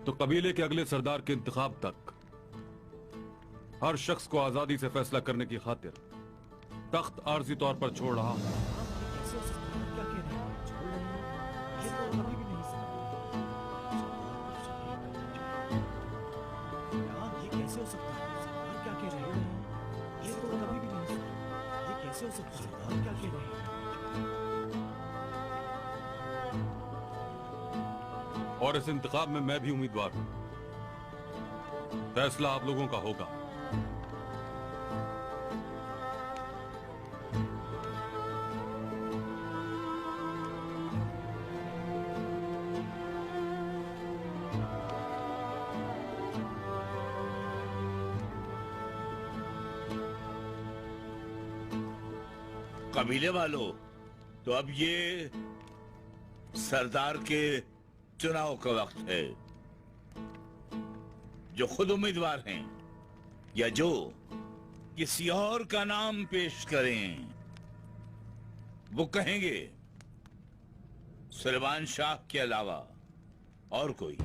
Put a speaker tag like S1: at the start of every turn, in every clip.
S1: तो कबीले के अगले सरदार के इंतखाब तक हर शख्स को आजादी से फैसला करने की खातिर तख्त आर्जी तौर पर छोड़ रहा हूं। और इस इंतखाब में मैं भी उम्मीदवार हूं। फैसला आप लोगों का होगा।
S2: कबीले वालों, तो अब ये सरदार के चुनाव का वक्त है। जो खुद उम्मीदवार हैं या जो किसी और का नाम पेश करें, वो कहेंगे सुलेमान शाह के अलावा और कोई।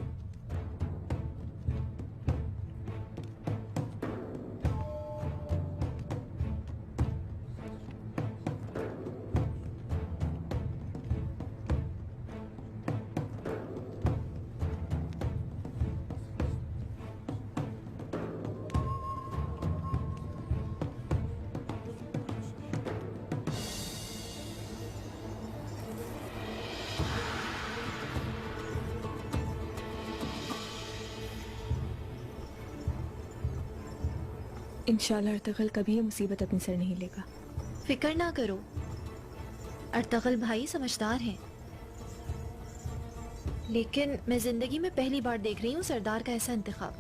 S3: इंशाल्लाह अर्तगल कभी ये मुसीबत अपने सर नहीं लेगा।
S4: फिक्र ना करो, अर्तगल भाई समझदार हैं। लेकिन मैं जिंदगी में पहली बार देख रही हूँ सरदार का ऐसा इंतखाब।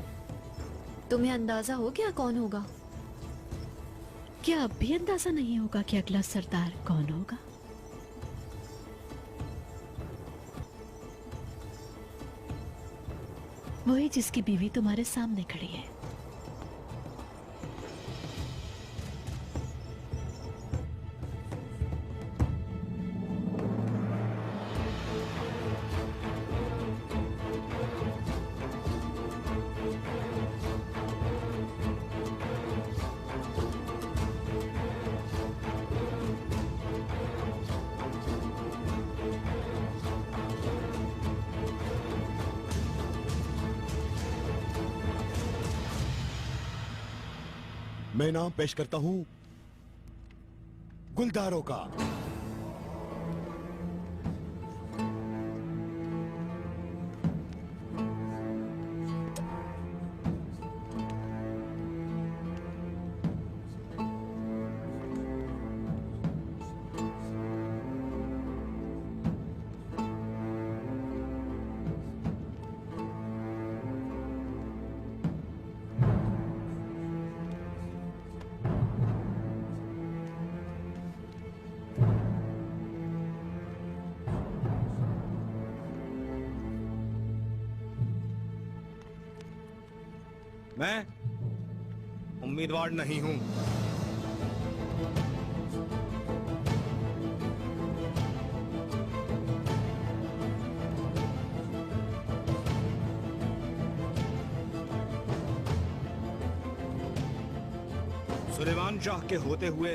S4: तुम्हें अंदाजा हो गया कौन होगा?
S5: क्या अब भी अंदाजा नहीं होगा कि अगला सरदार कौन होगा? वही जिसकी बीवी तुम्हारे सामने खड़ी है।
S6: मैं नाम पेश करता हूं गुलदारों का।
S7: मैं उम्मीदवार नहीं हूं। सुलेमान शाह के होते हुए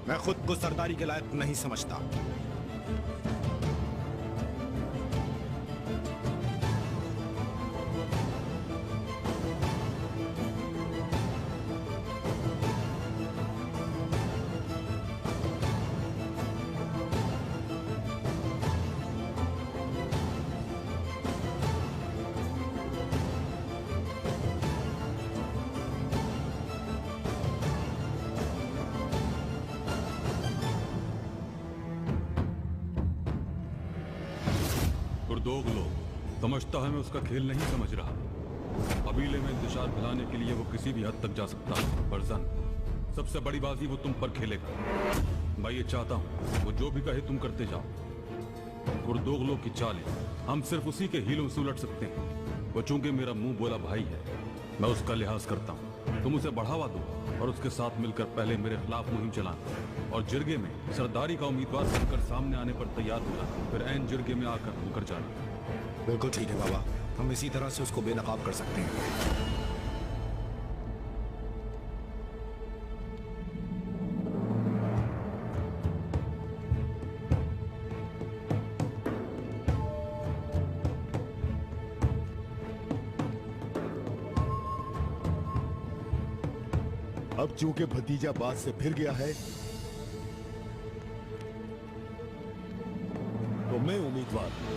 S7: मैं खुद को सरदारी के लायक नहीं समझता।
S1: दोगलो समझता है मैं उसका खेल नहीं समझ रहा। कबीले में इंतशार फैलाने के लिए वो किसी भी हद तक जा सकता है। बरज़न, सबसे बड़ी बाजी वो तुम पर खेलेगा। मैं ये चाहता हूँ वो जो भी कहे तुम करते जाओ। गुरदोगलो की चाल है, हम सिर्फ उसी के हीलों से उलट सकते हैं। वो चूंकि मेरा मुंह बोला भाई है, मैं उसका लिहाज करता हूँ। तुम उसे बढ़ावा दो और उसके साथ मिलकर पहले मेरे खिलाफ मुहिम चलाना और जिरगे में सरदारी का उम्मीदवार बनकर सामने आने पर तैयार होना, फिर ऐन जिरगे में आकर मुकर जाना।
S6: बिल्कुल ठीक है बाबा।
S7: हम इसी तरह से उसको बेनकाब कर सकते हैं।
S6: अब चूंकि भतीजा बात से फिर गया है, तो मैं उम्मीदवार हूं।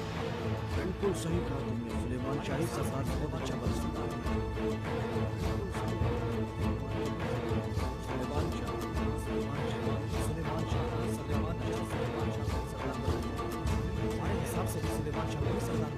S8: बिल्कुल सही कहा तुमने। सुलेमान शाही सरदार बहुत अच्छा बन सकता है। सुलेमान शाह हमारे हिसाब से सुलेमान शाह सरदार